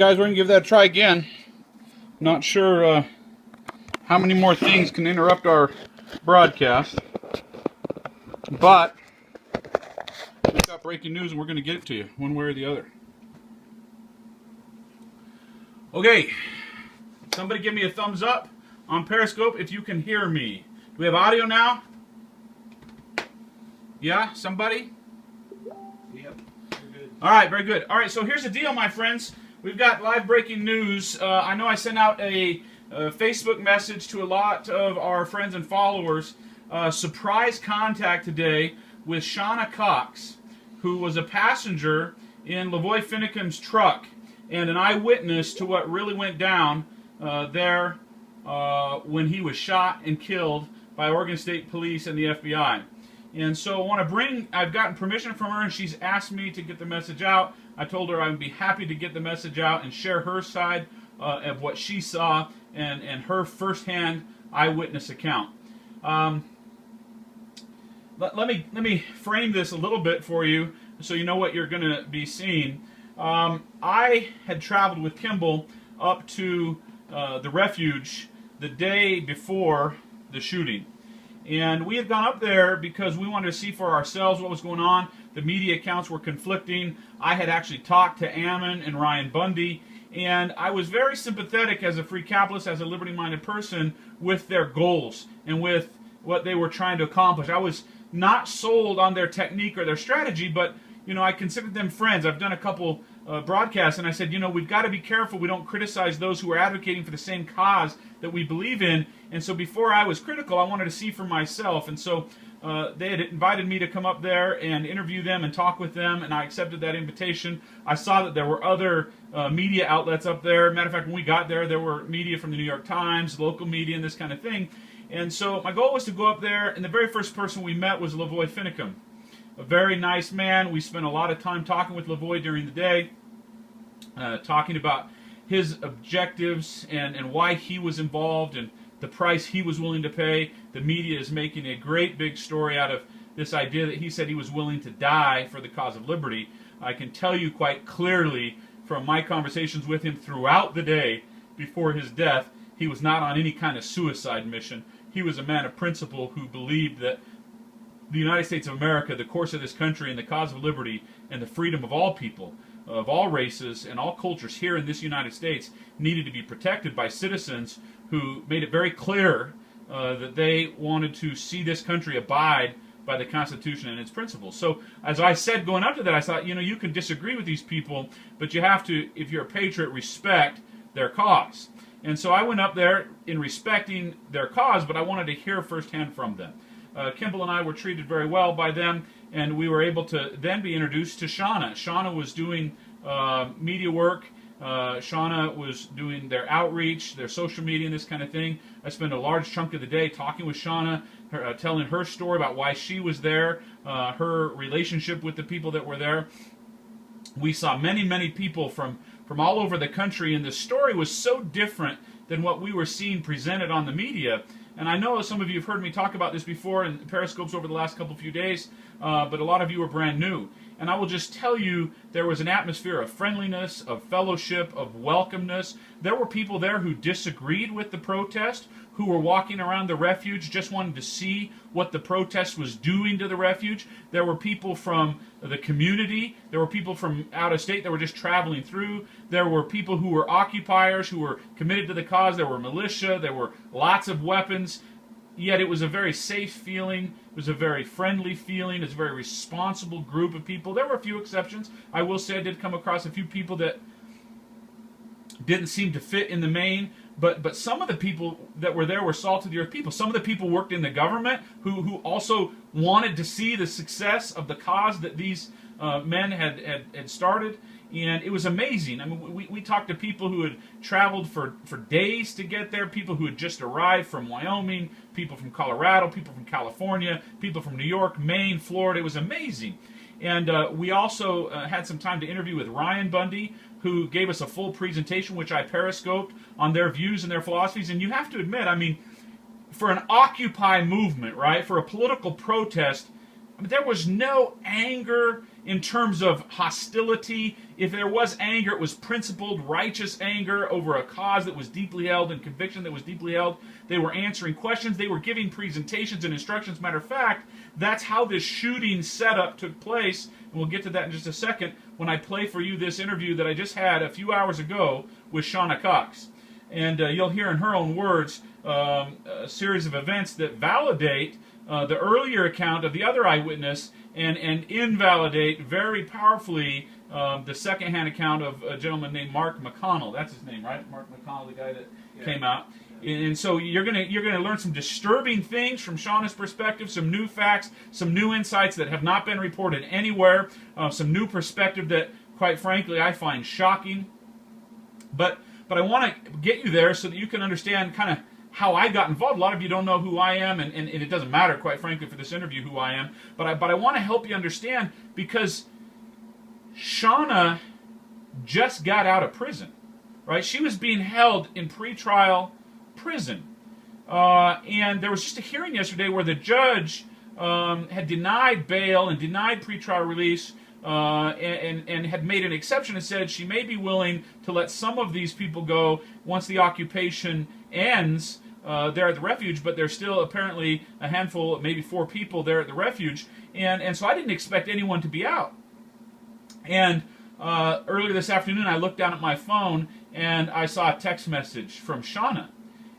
Guys, we're going to give that a try again. Not sure how many more things can interrupt our broadcast. But we've got breaking news and we're going to get it to you one way or the other. Okay. Somebody give me a thumbs up on Periscope if you can hear me. Do we have audio now? Yeah? Somebody? Yep. We're good. All right, very good. All right, so here's the deal, my friends. We've got live breaking news. I know I sent out a Facebook message to a lot of our friends and followers. Surprise contact today with Shawna Cox, who was a passenger in LaVoy Finicum's truck and an eyewitness to what really went down there when he was shot and killed by Oregon State Police and the FBI. And so I've gotten permission from her, and she's asked me to get the message out. I told her I would be happy to get the message out and share her side of what she saw and her firsthand eyewitness account. Let me frame this a little bit for you so you know what you're going to be seeing. I had traveled with Kimball up to the refuge the day before the shooting. And we had gone up there because we wanted to see for ourselves what was going on. The media accounts were conflicting. I had actually talked to Ammon and Ryan Bundy, and I was very sympathetic as a free capitalist, as a liberty-minded person, with their goals and with what they were trying to accomplish. I was not sold on their technique or their strategy, but I considered them friends. I've done a couple broadcasts, and I said, we've got to be careful we don't criticize those who are advocating for the same cause that we believe in. And so before I was critical, I wanted to see for myself. And so they had invited me to come up there and interview them and talk with them, and I accepted that invitation. I saw that there were other media outlets up there. Matter of fact, when we got there, there were media from the New York Times, local media, and this kind of thing. And so my goal was to go up there, and the very first person we met was LaVoy Finicum. A very nice man. We spent a lot of time talking with LaVoy during the day, talking about his objectives and why he was involved and the price he was willing to pay. The media is making a great big story out of this idea that he said he was willing to die for the cause of liberty. I can tell you quite clearly from my conversations with him throughout the day before his death, he was not on any kind of suicide mission. He was a man of principle who believed that the United States of America, the course of this country, and the cause of liberty and the freedom of all people, of all races and all cultures here in this United States needed to be protected by citizens who made it very clear that they wanted to see this country abide by the Constitution and its principles. So, as I said going up to that, I thought, you can disagree with these people, but you have to, if you're a patriot, respect their cause. And so I went up there in respecting their cause, but I wanted to hear firsthand from them. Kimball and I were treated very well by them, and we were able to then be introduced to Shawna. Shawna was doing media work. Shawna was doing their outreach, their social media, and this kind of thing. I spent a large chunk of the day talking with Shawna, telling her story about why she was there, her relationship with the people that were there. We saw many, many people from all over the country, and the story was so different than what we were seeing presented on the media. And I know some of you have heard me talk about this before in Periscopes over the last few days, but a lot of you are brand new. And I will just tell you, there was an atmosphere of friendliness, of fellowship, of welcomeness. There were people there who disagreed with the protest, who were walking around the refuge just wanting to see what the protest was doing to the refuge. There were people from the community. There were people from out of state that were just traveling through. There were people who were occupiers, who were committed to the cause. There were militia. There were lots of weapons. Yet it was a very safe feeling. It was a very friendly feeling. It's a very responsible group of people. There were a few exceptions. I will say I did come across a few people that didn't seem to fit in the main, but some of the people that were there were salt of the earth people. Some of the people worked in the government who also wanted to see the success of the cause that these men had started. And it was amazing. I mean, we talked to people who had traveled for days to get there, people who had just arrived from Wyoming, people from Colorado, people from California, people from New York, Maine, Florida. It was amazing. And we also had some time to interview with Ryan Bundy, who gave us a full presentation, which I periscoped, on their views and their philosophies. And you have to admit, I mean, for an Occupy movement, right, for a political protest, I mean, there was no anger in terms of hostility. If there was anger, it was principled, righteous anger over a cause that was deeply held and conviction that was deeply held. They were answering questions. They were giving presentations and instructions. Matter of fact, that's how this shooting setup took place. And we'll get to that in just a second when I play for you this interview that I just had a few hours ago with Shawna Cox. And you'll hear in her own words a series of events that validate the earlier account of the other eyewitness and invalidate very powerfully the second-hand account of a gentleman named Mark McConnell. That's his name, right? Mark McConnell, the guy that came out. And so you're gonna learn some disturbing things from Shawna's perspective, some new facts, some new insights that have not been reported anywhere, some new perspective that, quite frankly, I find shocking. But I want to get you there so that you can understand kind of how I got involved. A lot of you don't know who I am, and it doesn't matter, quite frankly, for this interview who I am. But I want to help you understand, because Shawna just got out of prison, right? She was being held in pretrial prison. And there was just a hearing yesterday where the judge had denied bail and denied pretrial release, and had made an exception and said she may be willing to let some of these people go once the occupation ends there at the refuge, but there's still apparently a handful, maybe 4 people there at the refuge, and so I didn't expect anyone to be out. And earlier this afternoon I looked down at my phone and I saw a text message from Shawna,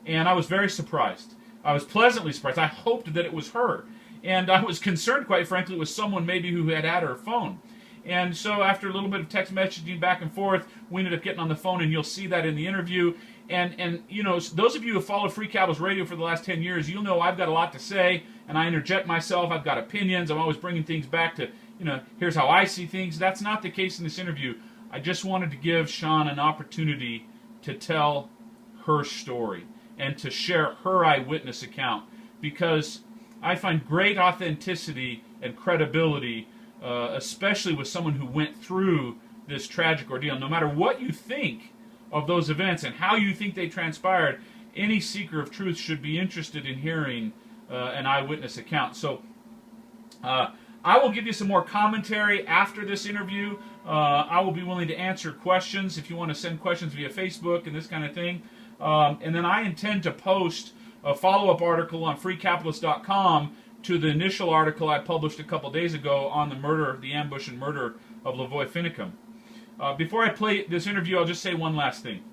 and I was very surprised. I was pleasantly surprised. I hoped that it was her, and I was concerned, quite frankly, it was someone maybe who had her phone. And so after a little bit of text messaging back and forth, we ended up getting on the phone, and you'll see that in the interview. And you know, those of you who have followed Free Cowboys Radio for the last 10 years, you'll know I've got a lot to say, and I interject myself. I've got opinions. I'm always bringing things back to, you know, here's how I see things. That's not the case in this interview. I just wanted to give Shawna an opportunity to tell her story and to share her eyewitness account, because I find great authenticity and credibility, especially with someone who went through this tragic ordeal. No matter what you think of those events and how you think they transpired, any seeker of truth should be interested in hearing an eyewitness account. So I will give you some more commentary after this interview. I will be willing to answer questions if you want to send questions via Facebook and this kind of thing. And then I intend to post a follow-up article on freecapitalist.com to the initial article I published a couple days ago on the murder, the ambush and murder of LaVoy Finicum. Before I play this interview, I'll just say one last thing.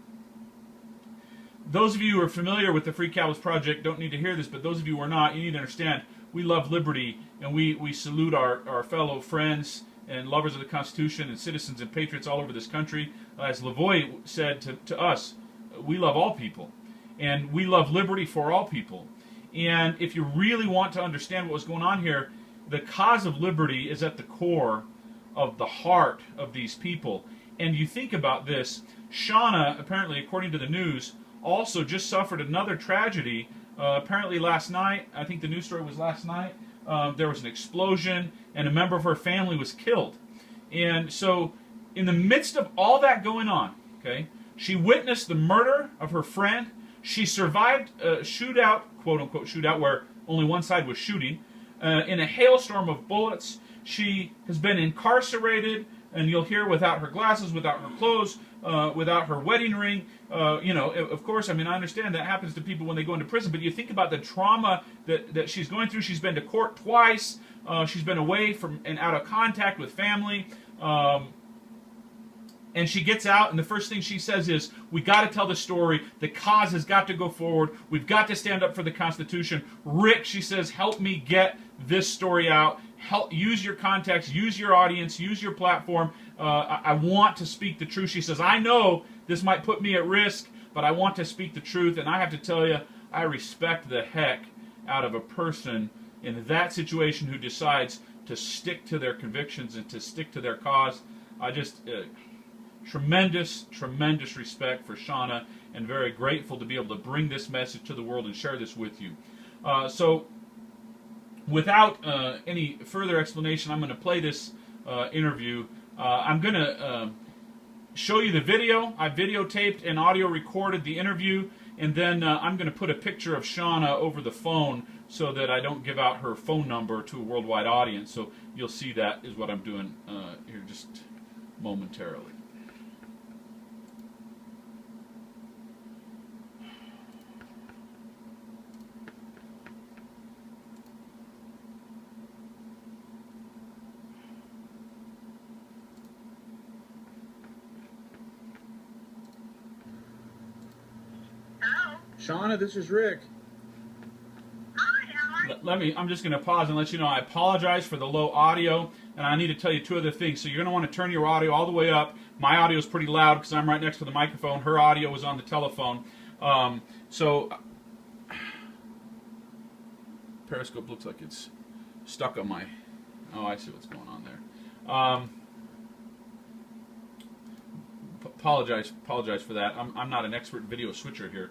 Those of you who are familiar with the Free Capitalist Project don't need to hear this, but those of you who are not, you need to understand we love liberty, and we salute our fellow friends and lovers of the Constitution and citizens and patriots all over this country. As LaVoy said to us, we love all people, and we love liberty for all people. And if you really want to understand what was going on here, the cause of liberty is at the core of the heart of these people. And you think about this, Shawna, apparently, according to the news, also just suffered another tragedy. Apparently last night, I think the news story was last night, there was an explosion and a member of her family was killed. And so in the midst of all that going on, okay, she witnessed the murder of her friend. She survived a shootout, quote-unquote shootout, where only one side was shooting, in a hailstorm of bullets. She has been incarcerated, and you'll hear, without her glasses, without her clothes, without her wedding ring. You know, of course, I mean, I understand that happens to people when they go into prison, but you think about the trauma that she's going through. She's been to court twice. She's been away from and out of contact with family. And she gets out, and the first thing she says is, we got to tell the story. The cause has got to go forward. We've got to stand up for the Constitution. Rick, she says, help me get this story out. Help, use your contacts, use your audience, use your platform. I want to speak the truth. She says, I know this might put me at risk, but I want to speak the truth. And I have to tell you, I respect the heck out of a person in that situation who decides to stick to their convictions and to stick to their cause. I just... tremendous, tremendous respect for Shawna, and very grateful to be able to bring this message to the world and share this with you. So, without any further explanation, I'm going to play this interview. I'm going to show you the video. I videotaped and audio recorded the interview, and then I'm going to put a picture of Shawna over the phone so that I don't give out her phone number to a worldwide audience. So you'll see that is what I'm doing here just momentarily. Shawna, this is Rick. I'm just going to pause and let you know I apologize for the low audio, and I need to tell you two other things. So you're going to want to turn your audio all the way up. My audio is pretty loud because I'm right next to the microphone. Her audio is on the telephone. So Periscope looks like it's stuck on my... Oh, I see what's going on there. Apologize for that. I'm not an expert video switcher here.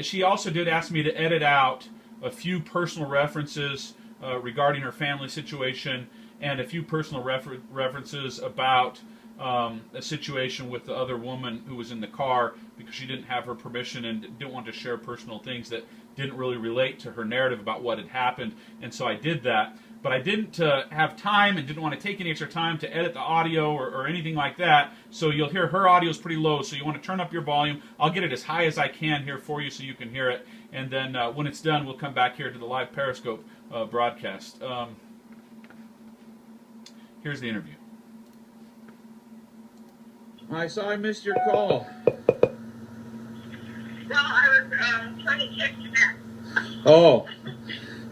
She also did ask me to edit out a few personal references regarding her family situation and a few personal references about a situation with the other woman who was in the car because she didn't have her permission and didn't want to share personal things that didn't really relate to her narrative about what had happened. And so I did that. But I didn't have time and didn't want to take any extra time to edit the audio or anything like that. So you'll hear her audio is pretty low, so you want to turn up your volume. I'll get it as high as I can here for you so you can hear it. And then when it's done, we'll come back here to the live Periscope broadcast. Here's the interview. I saw I missed your call. No, I was trying to check you back.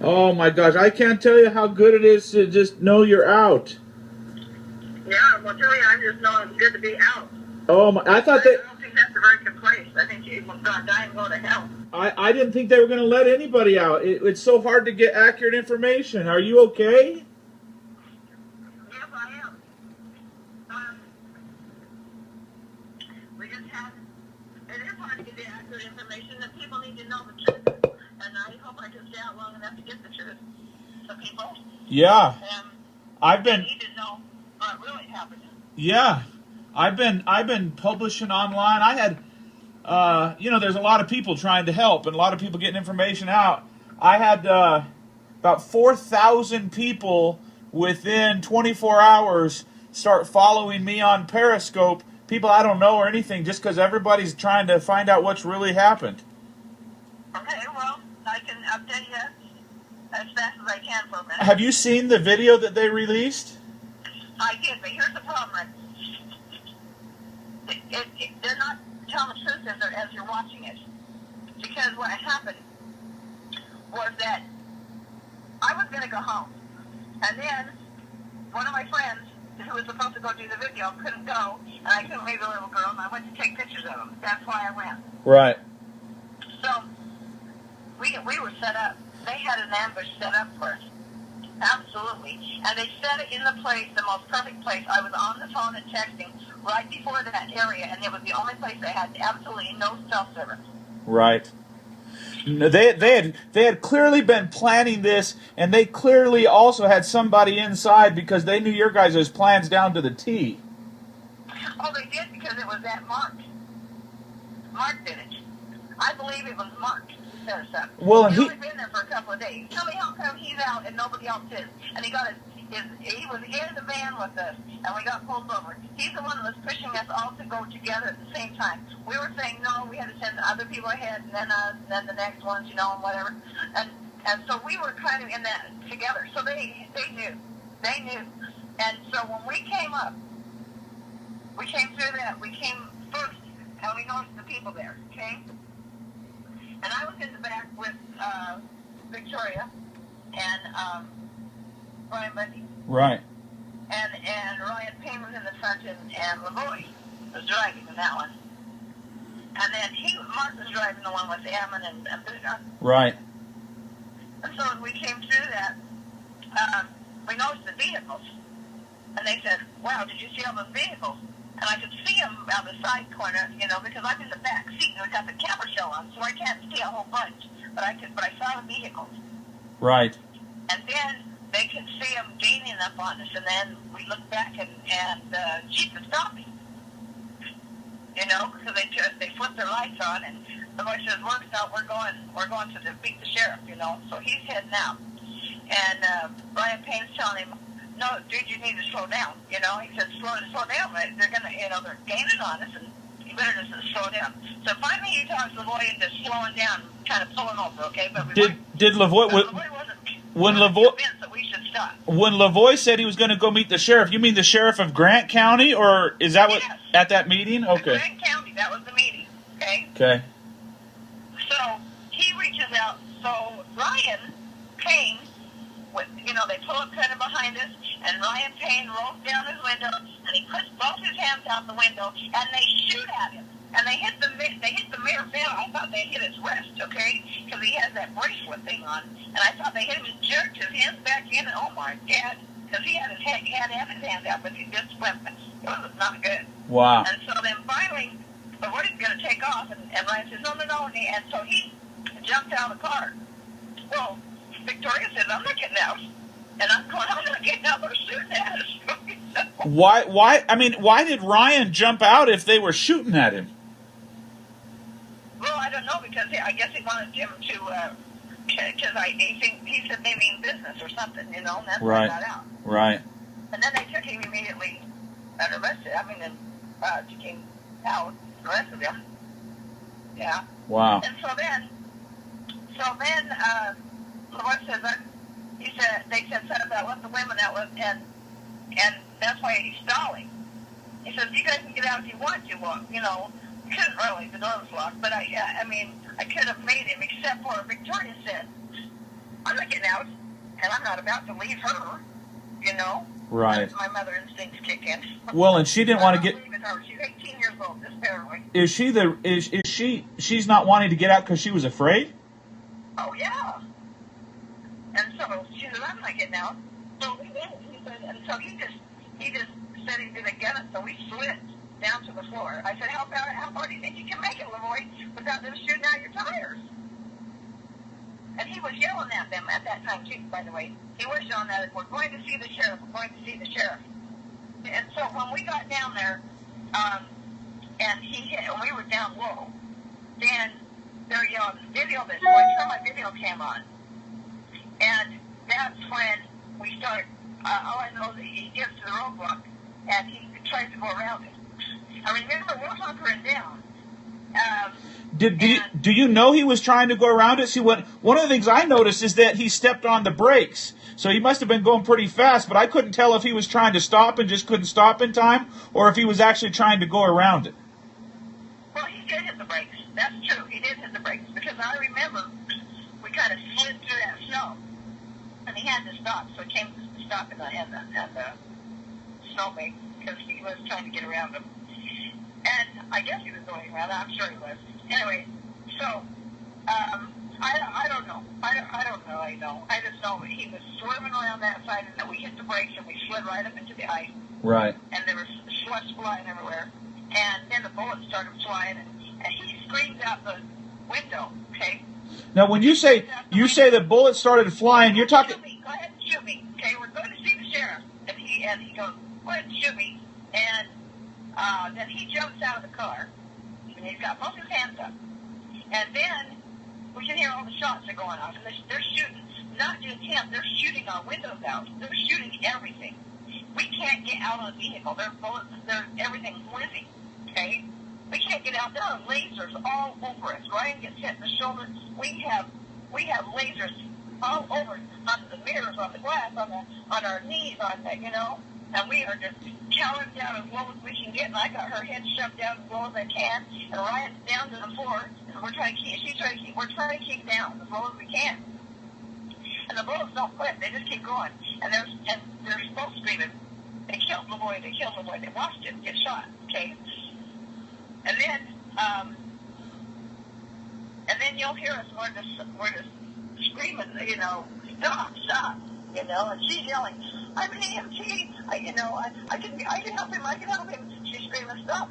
Oh my gosh, I can't tell you how good it is to just know you're out. Yeah, well, tell you, I just know it's good to be out. Oh my, I thought I don't think that's a very good place. I think you're going to die and go to hell. I didn't think they were going to let anybody out. It's so hard to get accurate information. Are you okay? Yes, I am. We just had, it is hard to get the accurate information, and people need to know the truth. And I hope I can stay out long enough to get the truth to people. Yeah. They need to know what really happened. Yeah. I've been publishing online. I had there's a lot of people trying to help and a lot of people getting information out. I had about 4,000 people within 24 hours start following me on Periscope. People I don't know or anything, just because everybody's trying to find out what's really happened. Okay, well, I can update you as fast as I can for a minute. Have you seen the video that they released? I did, but here's the problem. They're not telling the truth as you're watching it. Because what happened was that I was going to go home. And then one of my friends, who was supposed to go do the video, couldn't go. And I couldn't leave the little girl, and I went to take pictures of them. That's why I went. Right. So we were set up. They had an ambush set up for us. Absolutely. And they set it in the place, the most perfect place. I was on the phone and texting right before that area, and it was the only place that had absolutely no cell service. Right. They had clearly been planning this, and they clearly also had somebody inside because they knew your guys' plans down to the T. Oh, they did, because it was that Mark. Mark did it. I believe it was Mark who set us up. Well, and he's only been there for a couple of days. Tell me how come he's out and nobody else is. And he was in the van with us, and we got pulled over. He's the one that was pushing us all to go together at the same time. We were saying no, we had to send other people ahead, and then us, and then the next ones, and whatever. And so we were kind of in that together. So they knew. They knew. And so when we came up, we came through that. We came first, and we noticed the people there, okay? And I was in the back with Victoria and Ryan Bundy. Right. And Ryan Payne was in the front, and LaVoy was driving in that one. And then Mark was driving the one with Ammon and Buddha. Right. And so as we came through that, we noticed the vehicles. And they said, wow, did you see all those vehicles? And I could see them out the side corner, because I'm in the back seat and we got the camera show on, so I can't see a whole bunch. But I saw the vehicles. Right. And then they could see them gaining up on us, and then we looked back and Jeep was stopping. Because they flipped their lights on, LaVoy says, "Works out. We're going to beat the sheriff." You know, so he's heading out, and Ryan Payne's telling him, "No, dude, you need to slow down." You know, he said, "Slow down. They're gonna, they're gaining on us, and you better just slow down." So finally, he talks LaVoy into slowing down, kind of pulling over. Okay, but did LaVoy LaVoy wasn't convinced that we should stop. When LaVoy said he was going to go meet the sheriff, you mean the sheriff of Grant County, or is that what at that meeting? Okay. Grant County, that was the meeting. Okay. Okay. So he reaches out. So Ryan Payne, they pull up kind of behind us, and Ryan Payne rolls down his window, and he puts both his hands out the window, and they shoot at him. And they hit the mirror down. I thought they hit his wrist, okay, because he has that bracelet thing on. And I thought they hit him and jerked his hands back in, and oh my God, because he had his hands out, but he just went. It was not good. Wow. And so then finally, LaVoy's going to take off, and Ryan says, no. And so he jumped out of the car. Well, Victoria says, I'm not getting out. And I'm going, I'm not getting out. They're shooting at us. Why did Ryan jump out if they were shooting at him? Well, I don't know, because I guess he wanted him to, because he said they mean business or something, and that's why I got out. Right. And then they took him immediately and arrested. Took him out, arrested him. Yeah. Wow. And so then, LaVoy says that they said something about let the women out, and that's why he's stalling. He says, you guys can get out if you want to. Well, couldn't really. The door was locked. But I could have made him, except for Victoria said, I'm not getting out, and I'm not about to leave her. Right. That's my mother instincts kick in. Well, and she didn't want to get. She's 18 years old. This paranoid. She's not wanting to get out because she was afraid? Oh yeah. And so she said, I'm not getting out. So we did. He said, and so he just said he didn't get it. So we slid down to the floor. I said, how far do you think you can make it, LaVoy, without them shooting out your tires? And he was yelling at them at that time, too, by the way. He was yelling at us, we're going to see the sheriff, we're going to see the sheriff. And so when we got down there, and we were down low, then they're yelling, video this, boy, turn my video cam on. And that's when we start, all I know is he gets to the roadblock, and he tries to go around it. I remember we're hunkering down. Do you know he was trying to go around it? See, one of the things I noticed is that he stepped on the brakes. So he must have been going pretty fast, but I couldn't tell if he was trying to stop and just couldn't stop in time, or if he was actually trying to go around it. Well, he did hit the brakes. That's true. He did hit the brakes, because I remember we kind of slid through that snow, and he had to stop. So he came to stop in the snowbank, because he was trying to get around him. And I guess he was going around. I'm sure he was. Anyway, so I don't know. I don't really know. I just know he was swerving around that side, and then we hit the brakes, and we slid right up into the ice. Right. And there was slush flying everywhere. And then the bullets started flying, and he screamed out the window. Okay. Now, when you say the bullets started flying, you're talking. Shoot me. Go ahead and shoot me. Okay, we're going to see the sheriff. And he goes, go ahead and shoot me. And then he jumps out of the car, and he's got both his hands up. And then we can hear all the shots are going off, and they're shooting, not just him, they're shooting our windows out. They're shooting everything. We can't get out of the vehicle. They're bullets, everything's whizzing, okay? We can't get out. There are lasers all over us. Ryan gets hit in the shoulder. We have lasers all over on the mirrors, on the glass, on our knees, and we are just cowering down as low as we can get, and I got her head shoved down as low as I can, and Ryan's down to the floor, and we're trying to keep down as low as we can. And the bullets don't quit, they just keep going. And they're both screaming, they killed LaVoy, they watched him get shot, okay? And then you'll hear us, we're just screaming, stop, and she's yelling, I'm an EMT, I can help him, She's screaming, stop,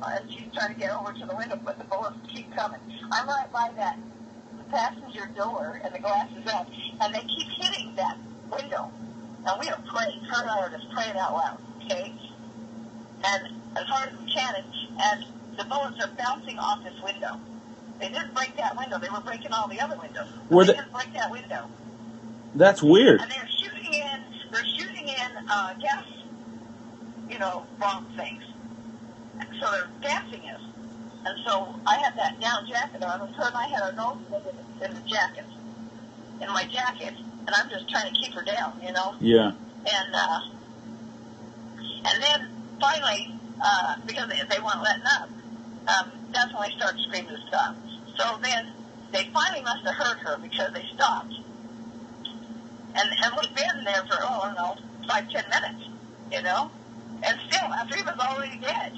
and she's trying to get over to the window, but the bullets keep coming. I'm right by the passenger door, and the glass is up, and they keep hitting that window. And we are praying, her and I are just praying out loud, okay? And as hard as we can, and the bullets are bouncing off this window. They didn't break that window. They were breaking all the other windows. Were They they? didn't break that window. That's weird. And they're shooting in gas, bomb things. So they're gassing us. And so I had that down jacket on, and her and I had our nose in the jacket, in my jacket, and I'm just trying to keep her down, Yeah. And then finally, because they weren't letting up, that's when I started screaming to stop. So then they finally must have heard her because they stopped. And we'd been there for, 5-10 minutes, And still, after he was already dead.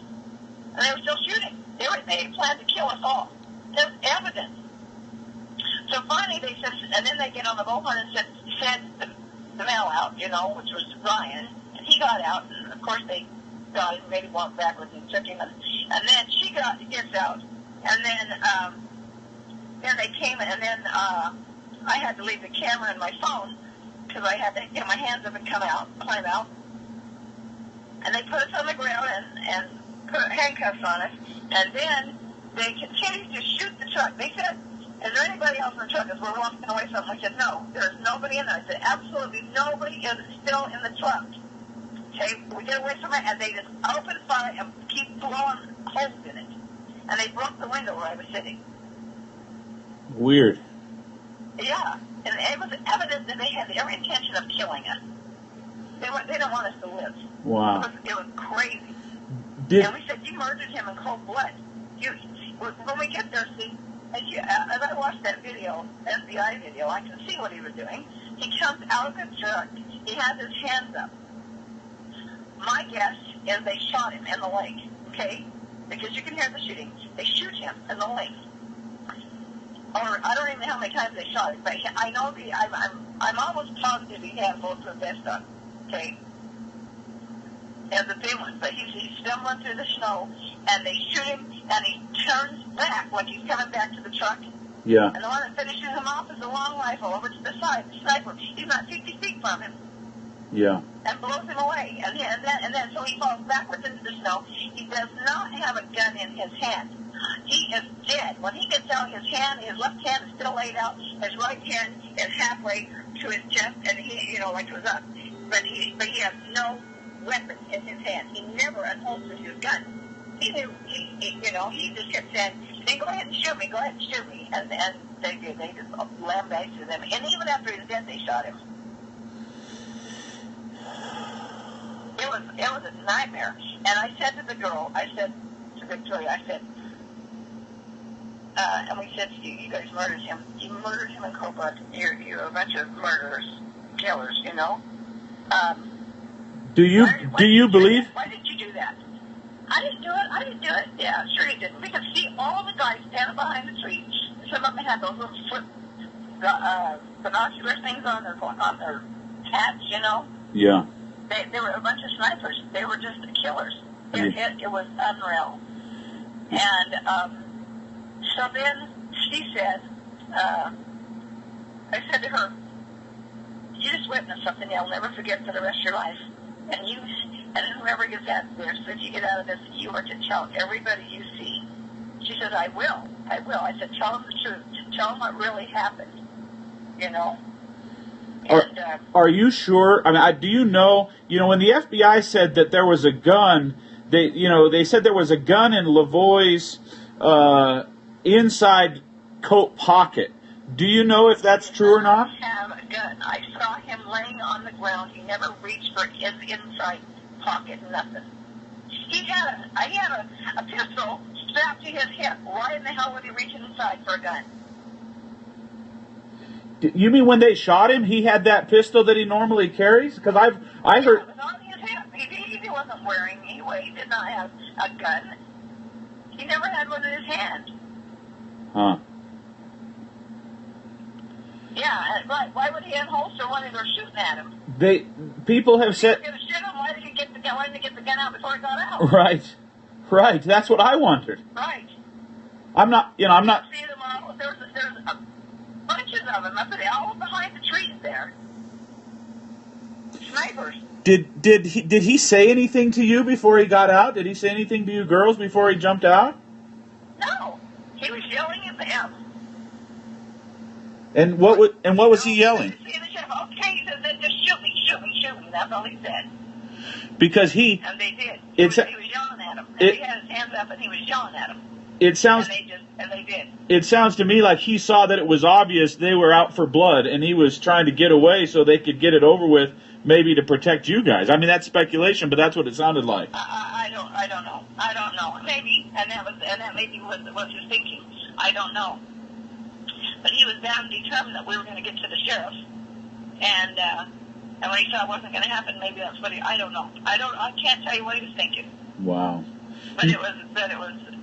And they were still shooting. They planned to kill us all. There's evidence. So finally they said, and then they get on the bullhorn and sent the male out, which was Ryan. And he got out, and of course they got him, made him walk backwards and took him. And then she gets out. And then they came, and then I had to leave the camera and my phone because I had to get my hands up and climb out. And they put us on the ground and put handcuffs on us. And then they continued to shoot the truck. They said, is there anybody else in the truck? As we're walking away from them, I said, no, there's nobody in there. I said, absolutely nobody is still in the truck. Okay, we get away from it, and they just open fire and keep blowing holes in it. And they broke the window where I was sitting. Weird. Yeah, and it was evident that they had every intention of killing us. They don't want us to live. Wow. It was crazy. And we said, you murdered him in cold blood. When we get there, see, as I watched that video, FBI video, I can see what he was doing. He comes out of the truck. He has his hands up. My guess is they shot him in the leg, okay? Because you can hear the shooting. They shoot him in the leg. Or I don't even know how many times they shot him, but I know I'm almost positive he had bulletproof vest on, okay? And the big one, but he's stumbling through the snow, and they shoot him, and he turns back like he's coming back to the truck. Yeah. And the one that finishes him off is a long rifle over to the side, the sniper. He's not 50 feet from him. Yeah. And blows him away. And then so he falls backwards into the snow. He does not have a gun in his hand. He is dead. When he gets out, his left hand is still laid out. His right hand is halfway to his chest, and he, like it was up. But he has no weapon in his hand. He never unholstered his gun. He knew, he just kept saying, then go ahead and shoot me, And they did. They just lambasted him. And even after he was dead, they shot him. It was a nightmare. And I said to the girl, to Victoria, and we said, you guys murdered him. You murdered him in cold blood. You're a bunch of murderers, killers, Do you believe? Why did you do that? I didn't do it. Yeah, sure you didn't. We could see all the guys standing behind the tree. Some of them had those little binocular things on their hats, Yeah. They were a bunch of snipers. They were just killers. It was unreal. And so then she said, I said to her, you just witnessed something you'll never forget for the rest of your life. And whoever gets out there, so if you get out of this, you are to tell everybody you see. She said, I will. I said, tell them the truth. Tell them what really happened. Are you sure? I mean, do you know? When the FBI said that there was a gun, they said there was a gun in LaVoy's inside coat pocket. Do you know if that's true or not? He did not have a gun. I saw him laying on the ground. He never reached for his inside pocket, nothing. He had a pistol strapped to his hip. Why in the hell would he reach inside for a gun? You mean when they shot him, he had that pistol that he normally carries? Because I heard. Yeah, it was on his hip. He wasn't wearing anyway. He did not have a gun. He never had one in his hand. Huh. Yeah, right. Why would he unholster one if they're shooting at him? People have said. If he was going to shoot him, why didn't he get the gun out before he got out? Right. That's what I wondered. Right. I'm not. I'm not. See them all. There's bunches of them up there, all behind the trees there. Snipers. Did he say anything to you before he got out? Did he say anything to you girls before he jumped out? No. He was yelling at them. And what was he yelling? Okay, he said, then just shoot me, shoot me, shoot me. That's all he said. Because he... And they did. He was yelling at him. And he had his hands up and he was yelling at him. It sounds... And they did. It sounds to me like he saw that it was obvious they were out for blood, and he was trying to get away so they could get it over with, maybe to protect you guys. I mean, that's speculation, but that's what it sounded like. I don't know. I don't know. Maybe, and that maybe was his thinking. I don't know. But he was damn determined that we were going to get to the sheriff, and when he saw it wasn't going to happen, maybe that's what I don't know. I can't tell you what he was thinking. Wow. But it was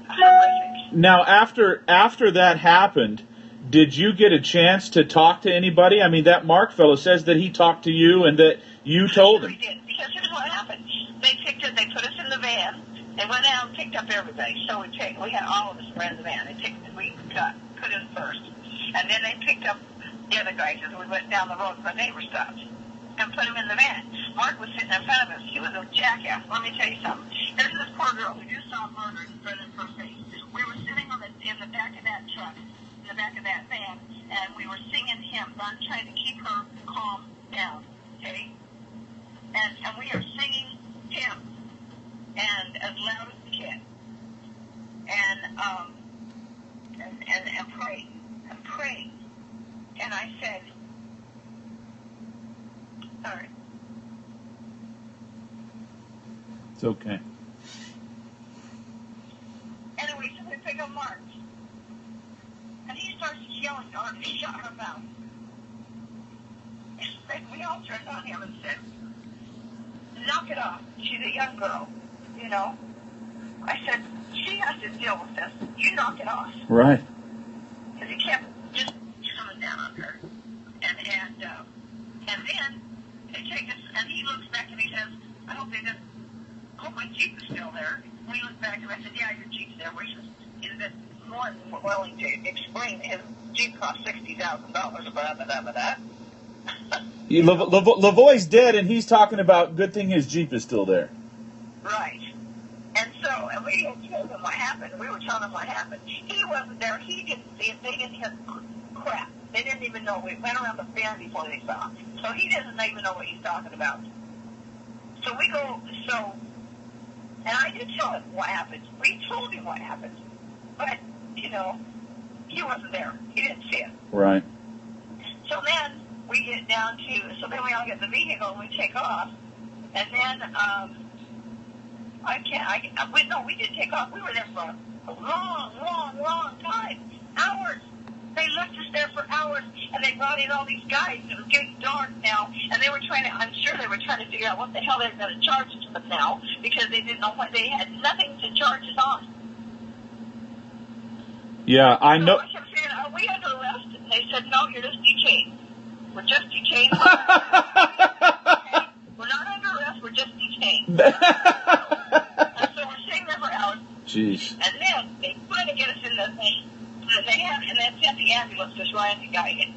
horrific. Now, after that happened, did you get a chance to talk to anybody? I mean, that Mark fellow says that he talked to you and that you told him. We did, because here's what happened. They put us in the van. They went out and picked up everybody. So we had all of us were in the van. We got put in first. And then they picked up the other guys as we went down the road. My neighbor stopped and put him in the van. Mark was sitting in front of us. He was a jackass. Let me tell you something. There's this poor girl who just saw murder in front of her face. We were sitting in the back of that truck, in the back of that van, and we were singing hymns. I'm trying to keep her calm down, okay? And we are singing hymns, and as loud as we can, and praying. And I said, all right. It's okay. Anyway, so we pick up Mark. And he starts yelling at her to shut her mouth. And we all turned on him and said, knock it off. She's a young girl, you know. I said, she has to deal with this. You knock it off. Right. Because he kept just coming down on her. And then they take us, and he looks back and he says, I hope my Jeep is still there. We looked back and I said, yeah, your Jeep's there. Which is that more than willing to explain his Jeep cost $60,000, blah, blah, blah, blah. LaVoy's dead, and he's talking about good thing his Jeep is still there. Right. And we had told him what happened. We were telling him what happened. He wasn't there. He didn't see it. They didn't hear crap. They didn't even know. We went around the bend before they saw. So he doesn't even know what he's talking about. So we go, and I did tell him what happened. We told him what happened. But, you know, he wasn't there. He didn't see it. Right. So then we get down to, then we all get in the vehicle and we take off. And then, we did take off. We were there for a long time. Hours. They left us there for hours, and they brought in all these guys. It was getting dark now, and I'm sure they were trying to figure out what the hell they were going to charge us now, because they didn't know what, they had nothing to charge us on. Yeah, I know. So I kept saying, are we under arrest? And they said, no, you're just detained. We're just detained. Okay? We're not under arrest, we're just detained. And so we're sitting there for hours. Jeez. And then they finally get us in the thing. And they sent the ambulance. This Ryan guy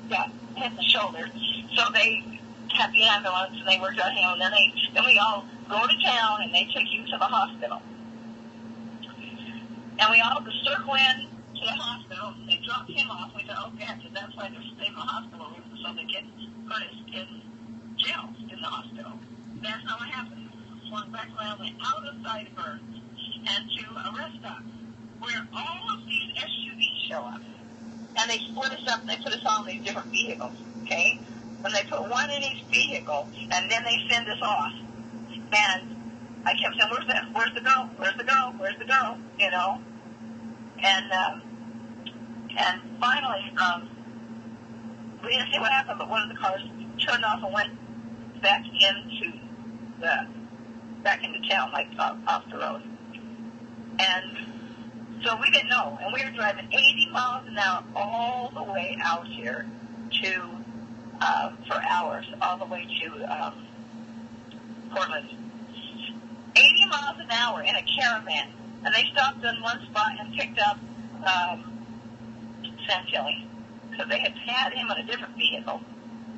got hit in the shoulder. So they had the ambulance and they worked on him. And then we all go to town and they take you to the hospital. And we all circle in to the hospital. They dropped him off. We thought, okay, that's why they're staying in the hospital room, so they get put in jail in the hospital. That's not what happened. Swung back around, went out of sight of her, and to arrest us, where all of these SUVs show up. And they split us up, and they put us all in these different vehicles, okay? When they put one in each vehicle, and then they send us off. And I kept saying, where's the girl? Where's the girl? Where's the girl? You know? And finally, we didn't see what happened, but one of the cars turned off and went back into town, like off the road. And so we didn't know, and we were driving 80 miles an hour all the way out here for hours, all the way to Portland. 80 miles an hour in a caravan. And they stopped in one spot and picked up Santilli, because they had him in a different vehicle.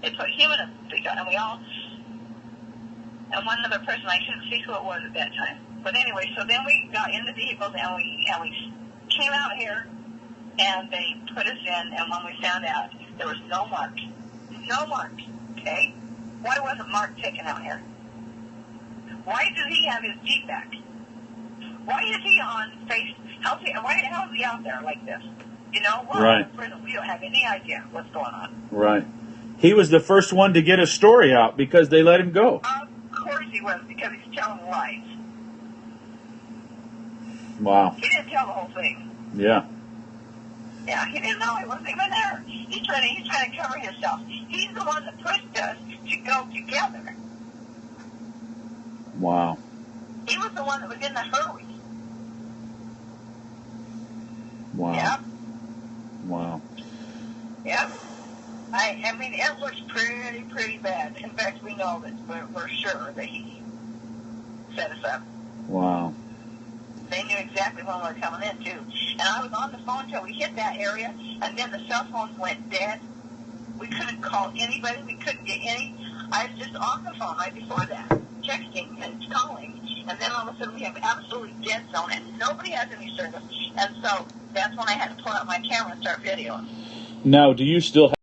They put him in a vehicle, and one other person, I couldn't see who it was at that time. But anyway, so then we got in the vehicles and we came out here, and they put us in, and when we found out, there was no mark. No mark, okay? Why wasn't Mark taken out here? Why does he have his feet back? Why is he on face? How is he out there like this? You know, Right. We don't have any idea what's going on. Right. He was the first one to get a story out because they let him go. Of course he was, because he's telling lies. Wow. He didn't tell the whole thing. Yeah. Yeah, he didn't know. He wasn't even there. He's trying to cover himself. He's the one that pushed us to go together. Wow. He was the one that was in the hurry. Wow. Yeah. Wow. Yeah. I mean, it looks pretty bad. In fact, we know that we're sure that he set us up. Wow. They knew exactly when we were coming in, too. And I was on the phone until we hit that area, and then the cell phones went dead. We couldn't call anybody. We couldn't get any. I was just on the phone right before that, texting and calling. And then all of a sudden we have absolutely dead zone, and nobody has any service. And so that's when I had to pull out my camera and start videoing. Now, do you still